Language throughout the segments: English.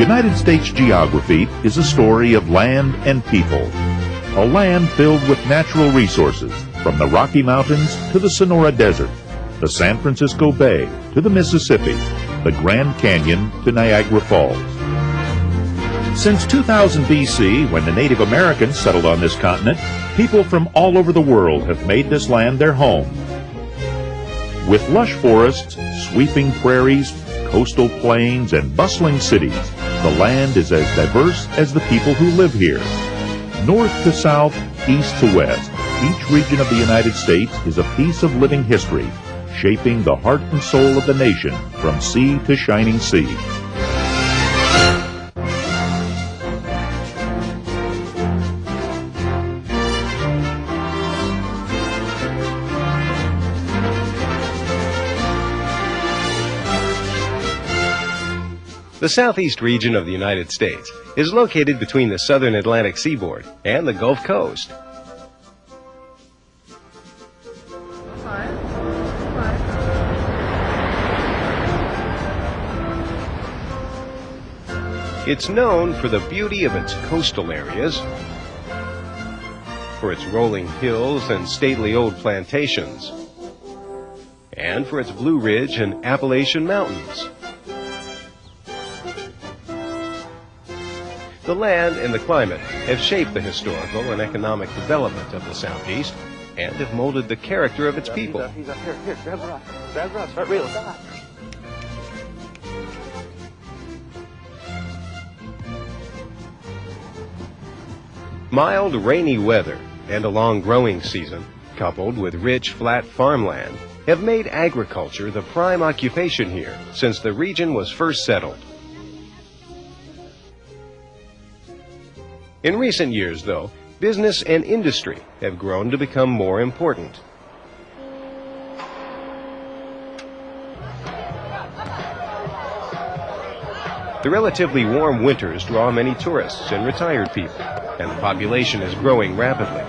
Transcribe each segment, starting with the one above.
United States geography is a story of land and people. A land filled with natural resources, from the Rocky Mountains to the Sonora Desert, the San Francisco Bay to the Mississippi, the Grand Canyon to Niagara Falls. Since 2000 BC, when the Native Americans settled on this continent, people from all over the world have made this land their home. With lush forests, sweeping prairies, coastal plains, and bustling cities, the land is as diverse as the people who live here. North to south, east to west, each region of the United States is a piece of living history, shaping the heart and soul of the nation from sea to shining sea. The southeast region of the United States is located between the southern Atlantic seaboard and the Gulf Coast. It's known for the beauty of its coastal areas, for its rolling hills and stately old plantations, and for its Blue Ridge and Appalachian Mountains. The land and the climate have shaped the historical and economic development of the Southeast and have molded the character of its people. He's up here. Here, grab the rock. Grab the rock. Start reeling. Mild, rainy weather and a long growing season, coupled with rich, flat farmland, have made agriculture the prime occupation here since the region was first settled. In recent years, though, business and industry have grown to become more important. The relatively warm winters draw many tourists and retired people, and the population is growing rapidly.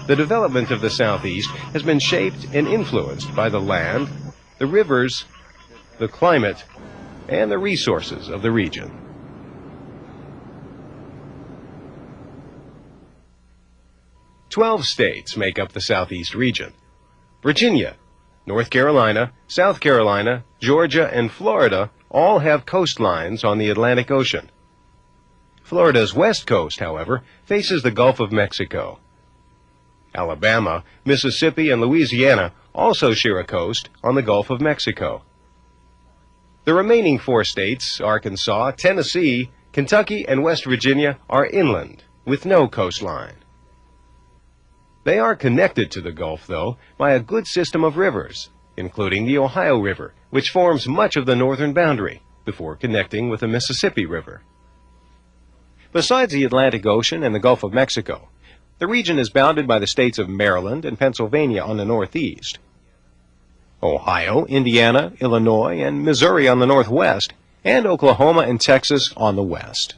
The development of the Southeast has been shaped and influenced by the land, the rivers, the climate, and the resources of the region. Twelve states make up the Southeast region. Virginia, North Carolina, South Carolina, Georgia, and Florida all have coastlines on the Atlantic Ocean. Florida's west coast, however, faces the Gulf of Mexico. Alabama, Mississippi, and Louisiana also share a coast on the Gulf of Mexico. The remaining four states, Arkansas, Tennessee, Kentucky, and West Virginia, are inland, with no coastline. They are connected to the Gulf, though, by a good system of rivers, including the Ohio River, which forms much of the northern boundary, before connecting with the Mississippi River. Besides the Atlantic Ocean and the Gulf of Mexico, the region is bounded by the states of Maryland and Pennsylvania on the northeast, Ohio, Indiana, Illinois, and Missouri on the northwest, and Oklahoma and Texas on the west.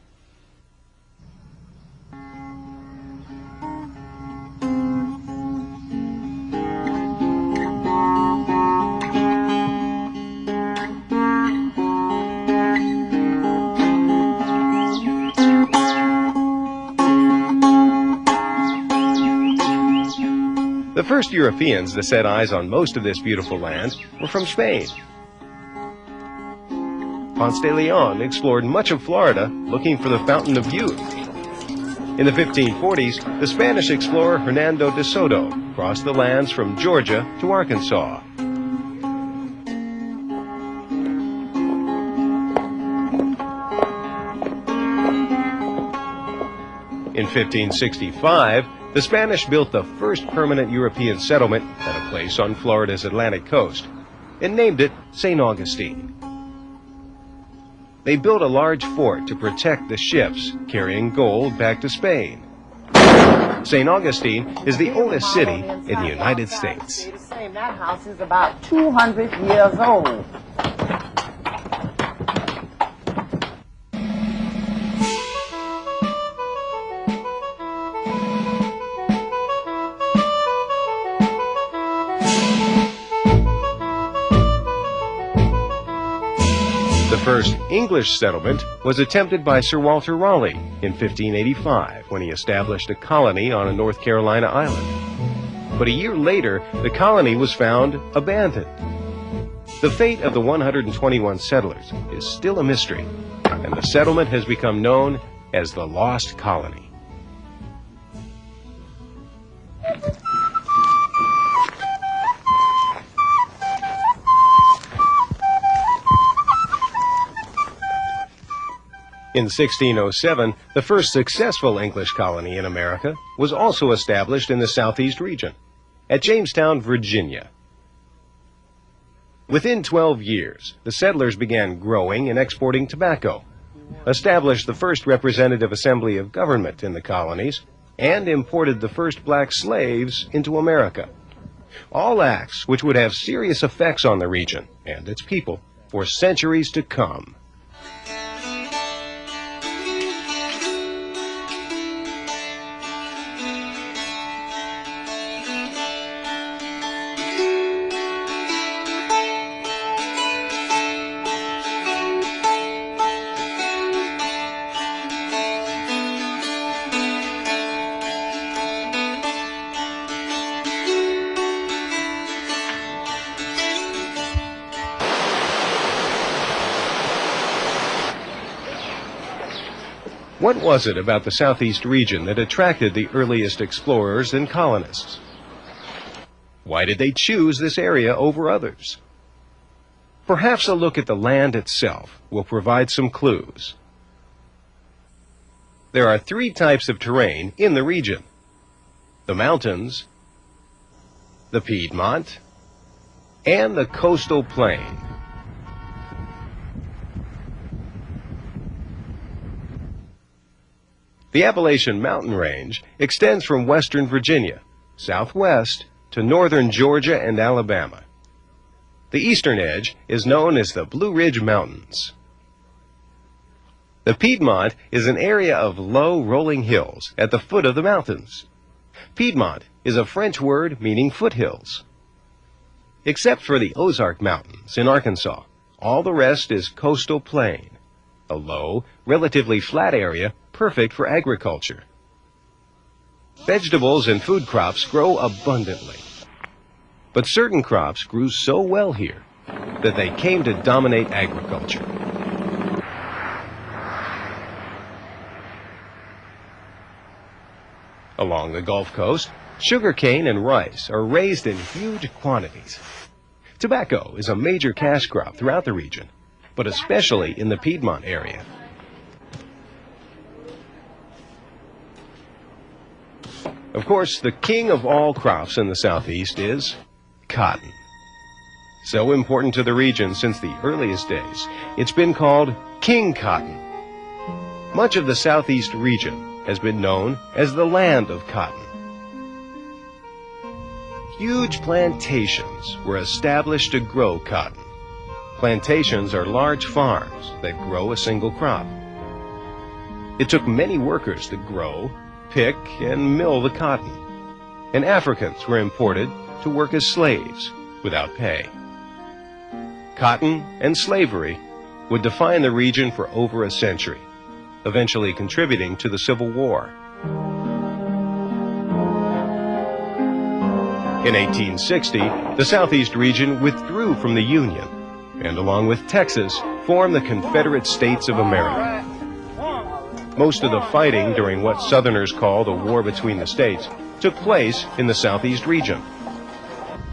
The first Europeans to set eyes on most of this beautiful land were from Spain. Ponce de Leon explored much of Florida looking for the Fountain of Youth. In the 1540s, the Spanish explorer Hernando de Soto crossed the lands from Georgia to Arkansas. In 1565, the Spanish built the first permanent European settlement at a place on Florida's Atlantic coast and named it St. Augustine. They built a large fort to protect the ships carrying gold back to Spain. St. Augustine is the oldest city in the United States. That house is about 200 years old. first English settlement was attempted by Sir Walter Raleigh in 1585 when he established a colony on a North Carolina island. But a year later, the colony was found abandoned. The fate of the 121 settlers is still a mystery, and the settlement has become known as the Lost Colony. In 1607, the first successful English colony in America was also established in the southeast region, at Jamestown, Virginia. Within 12 years, the settlers began growing and exporting tobacco, established the first representative assembly of government in the colonies, and imported the first black slaves into America. All acts which would have serious effects on the region and its people for centuries to come. What was it about the southeast region that attracted the earliest explorers and colonists? Why did they choose this area over others? Perhaps a look at the land itself will provide some clues. There are three types of terrain in the region: the mountains, the Piedmont, and the coastal plain. The Appalachian Mountain Range extends from western Virginia, southwest, to northern Georgia and Alabama. The eastern edge is known as the Blue Ridge Mountains. The Piedmont is an area of low, rolling hills at the foot of the mountains. Piedmont is a French word meaning foothills. Except for the Ozark Mountains in Arkansas, all the rest is coastal plain, a low, relatively flat area perfect for agriculture. Vegetables and food crops grow abundantly. But certain crops grew so well here that they came to dominate agriculture. Along the Gulf Coast, sugarcane and rice are raised in huge quantities. Tobacco is a major cash crop throughout the region, but especially in the Piedmont area. Of course, the king of all crops in the southeast is cotton. So important to the region since the earliest days, it's been called King Cotton. Much of the southeast region has been known as the land of cotton. Huge plantations were established to grow cotton. Plantations are large farms that grow a single crop. It took many workers to grow, pick, and mill the cotton, and Africans were imported to work as slaves without pay. Cotton and slavery would define the region for over a century, eventually contributing to the Civil War. In 1860, the southeast region withdrew from the Union, and along with Texas, formed the Confederate States of America. Most of the fighting during what Southerners call the War Between the States took place in the southeast region.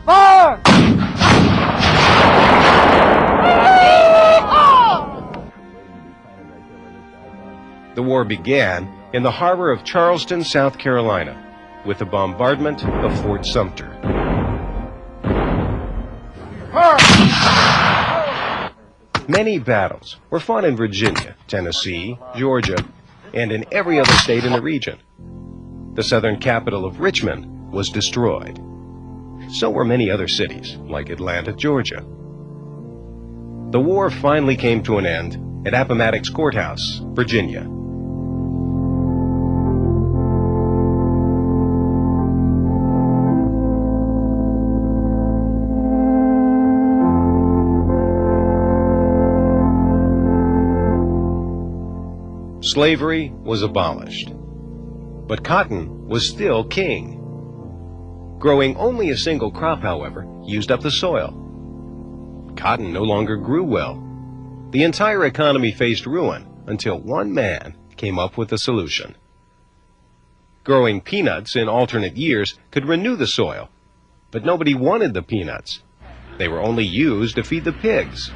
Fire! The war began in the harbor of Charleston, South Carolina, with the bombardment of Fort Sumter. Many battles were fought in Virginia, Tennessee, Georgia, and in every other state in the region. The southern capital of Richmond was destroyed. So were many other cities, like Atlanta, Georgia. The war finally came to an end at Appomattox Courthouse, Virginia. Slavery was abolished, but cotton was still king. Growing only a single crop, however, used up the soil. Cotton no longer grew well. The entire economy faced ruin until one man came up with a solution. Growing peanuts in alternate years could renew the soil, but nobody wanted the peanuts. They were only used to feed the pigs.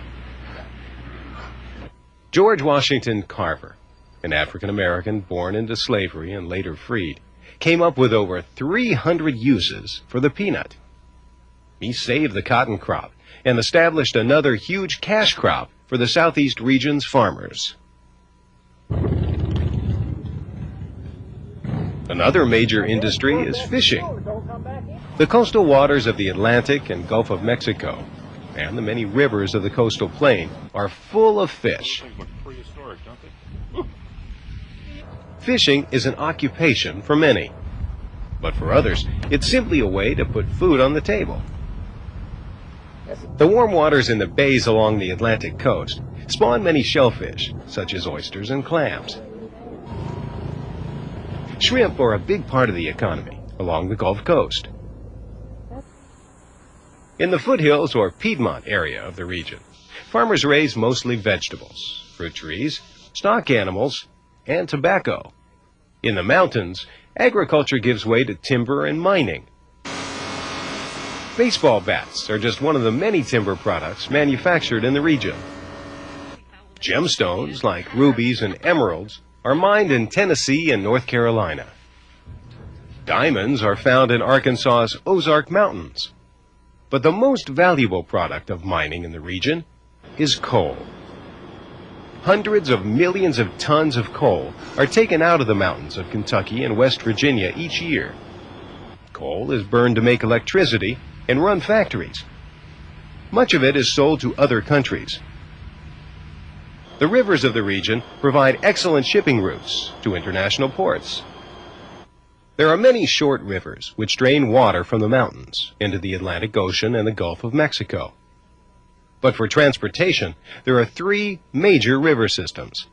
George Washington Carver, an African-American born into slavery and later freed, came up with over 300 uses for the peanut. He saved the cotton crop and established another huge cash crop for the Southeast region's farmers. Another major industry is fishing. The coastal waters of the Atlantic and Gulf of Mexico and the many rivers of the coastal plain are full of fish. Fishing is an occupation for many, but for others, it's simply a way to put food on the table. The warm waters in the bays along the Atlantic coast spawn many shellfish, such as oysters and clams. Shrimp are a big part of the economy along the Gulf Coast. In the foothills or Piedmont area of the region, farmers raise mostly vegetables, fruit trees, stock animals, and tobacco. In the mountains, agriculture gives way to timber and mining. Baseball bats are just one of the many timber products manufactured in the region. Gemstones like rubies and emeralds are mined in Tennessee and North Carolina. Diamonds are found in Arkansas's Ozark Mountains. But the most valuable product of mining in the region is coal. Hundreds of millions of tons of coal are taken out of the mountains of Kentucky and West Virginia each year. Coal is burned to make electricity and run factories. Much of it is sold to other countries. The rivers of the region provide excellent shipping routes to international ports. There are many short rivers which drain water from the mountains into the Atlantic Ocean and the Gulf of Mexico. But for transportation, there are three major river systems.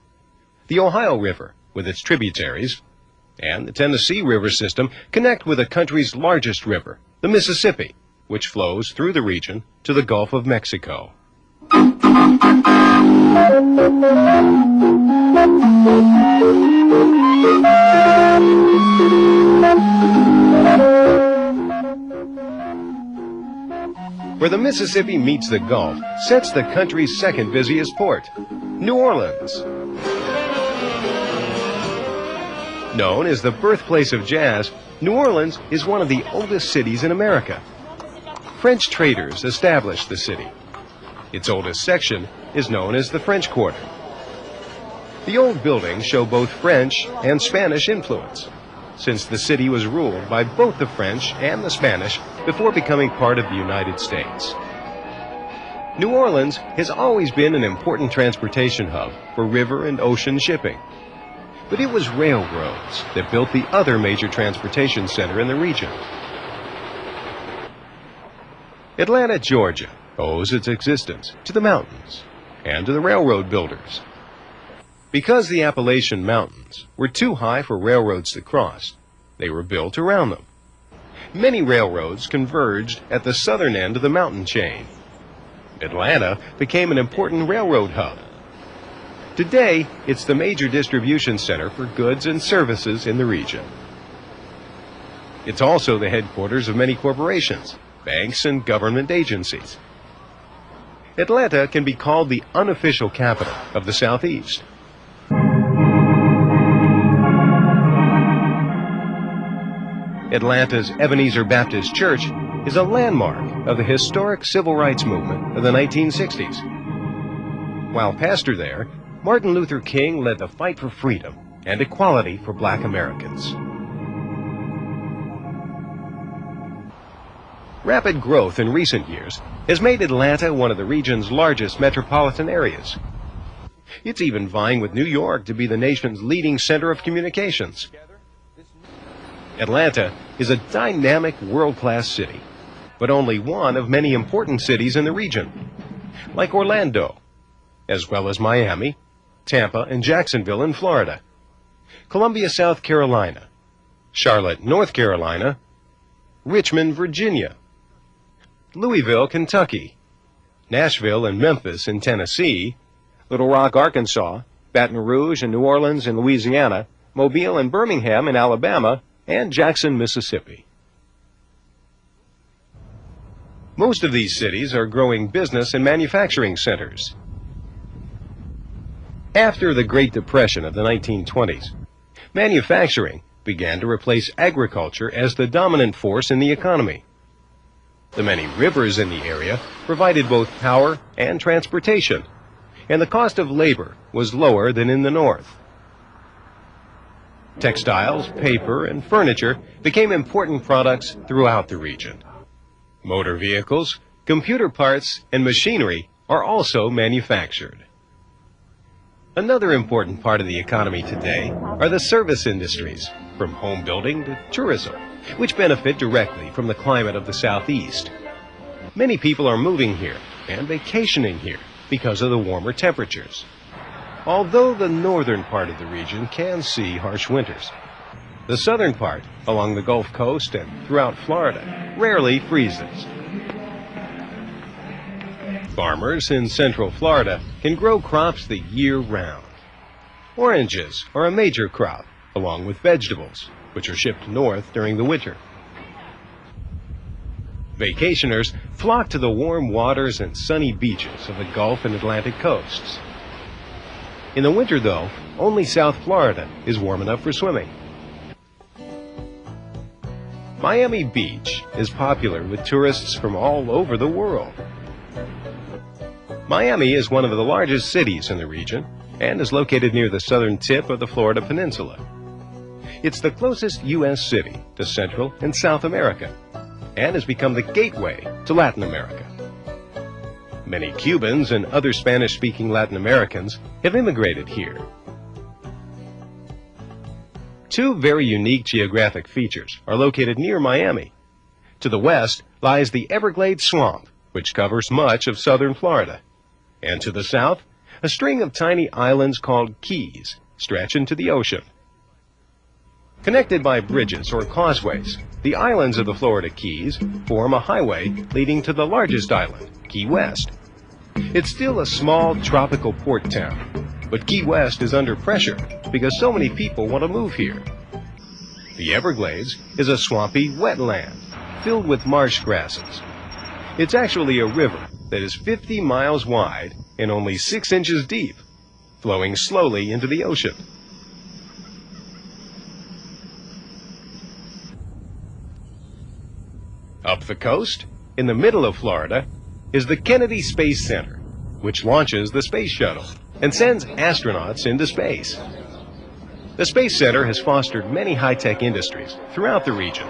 The Ohio River, with its tributaries, and the Tennessee River system connect with the country's largest river, the Mississippi, which flows through the region to the Gulf of Mexico. Where the Mississippi meets the Gulf sits the country's second busiest port, New Orleans. Known as the birthplace of jazz, New Orleans is one of the oldest cities in America. French traders established the city. Its oldest section is known as the French Quarter. The old buildings show both French and Spanish influence, since the city was ruled by both the French and the Spanish before becoming part of the United States. New Orleans has always been an important transportation hub for river and ocean shipping. But it was railroads that built the other major transportation center in the region. Atlanta, Georgia, owes its existence to the mountains and to the railroad builders. Because the Appalachian Mountains were too high for railroads to cross, they were built around them. Many railroads converged at the southern end of the mountain chain. Atlanta became an important railroad hub. Today, it's the major distribution center for goods and services in the region. It's also the headquarters of many corporations, banks, and government agencies. Atlanta can be called the unofficial capital of the Southeast. Atlanta's Ebenezer Baptist Church is a landmark of the historic civil rights movement of the 1960s. While pastor there, Martin Luther King led the fight for freedom and equality for Black Americans. Rapid growth in recent years has made Atlanta one of the region's largest metropolitan areas. It's even vying with New York to be the nation's leading center of communications. Atlanta is a dynamic, world-class city, but only one of many important cities in the region, like Orlando, as well as Miami, Tampa, and Jacksonville in Florida, Columbia, South Carolina, Charlotte, North Carolina, Richmond, Virginia, Louisville, Kentucky, Nashville and Memphis in Tennessee, Little Rock, Arkansas, Baton Rouge and New Orleans in Louisiana, Mobile and Birmingham in Alabama, and Jackson, Mississippi. Most of these cities are growing business and manufacturing centers. After the Great Depression of the 1920s, manufacturing began to replace agriculture as the dominant force in the economy. The many rivers in the area provided both power and transportation, and the cost of labor was lower than in the north. Textiles, paper, and furniture became important products throughout the region. Motor vehicles, computer parts, and machinery are also manufactured. Another important part of the economy today are the service industries, from home building to tourism, which benefit directly from the climate of the Southeast. Many people are moving here and vacationing here because of the warmer temperatures. Although the northern part of the region can see harsh winters, the southern part, along the Gulf Coast and throughout Florida, rarely freezes. Farmers in central Florida can grow crops the year round. Oranges are a major crop, along with vegetables, which are shipped north during the winter. Vacationers flock to the warm waters and sunny beaches of the Gulf and Atlantic coasts. In the winter, though, only South Florida is warm enough for swimming. Miami Beach is popular with tourists from all over the world. Miami is one of the largest cities in the region and is located near the southern tip of the Florida Peninsula. It's the closest U.S. city to Central and South America and has become the gateway to Latin America. Many Cubans and other Spanish-speaking Latin Americans have immigrated here. Two very unique geographic features are located near Miami. To the west lies the Everglades Swamp, which covers much of southern Florida. And to the south, a string of tiny islands called keys stretch into the ocean. Connected by bridges or causeways, the islands of the Florida Keys form a highway leading to the largest island, Key West. It's still a small tropical port town, but Key West is under pressure because so many people want to move here. The Everglades is a swampy wetland filled with marsh grasses. It's actually a river that is 50 miles wide and only 6 inches deep, flowing slowly into the ocean. Up the coast, in the middle of Florida, is the Kennedy Space Center, which launches the space shuttle and sends astronauts into space. The Space Center has fostered many high-tech industries throughout the region.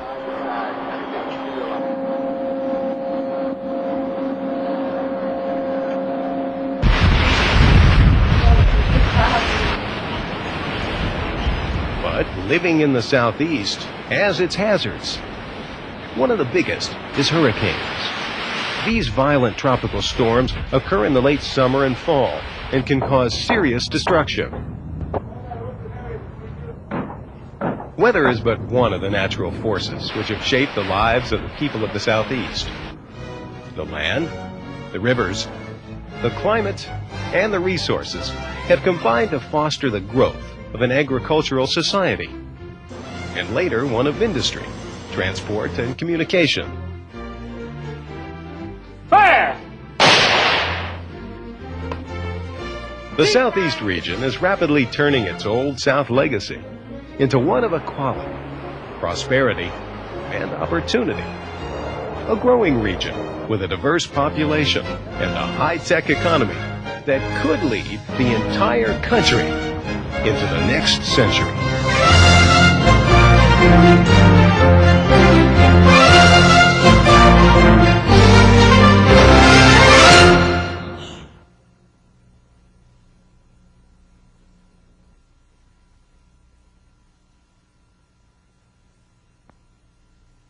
But living in the Southeast has its hazards. One of the biggest is hurricanes. These violent tropical storms occur in the late summer and fall and can cause serious destruction. Weather is but one of the natural forces which have shaped the lives of the people of the Southeast. The land, the rivers, the climate, and the resources have combined to foster the growth of an agricultural society, and later one of industry, transport, and communication. Fire! The Southeast region is rapidly turning its Old South legacy into one of equality, prosperity, and opportunity. A growing region with a diverse population and a high-tech economy that could lead the entire country into the next century.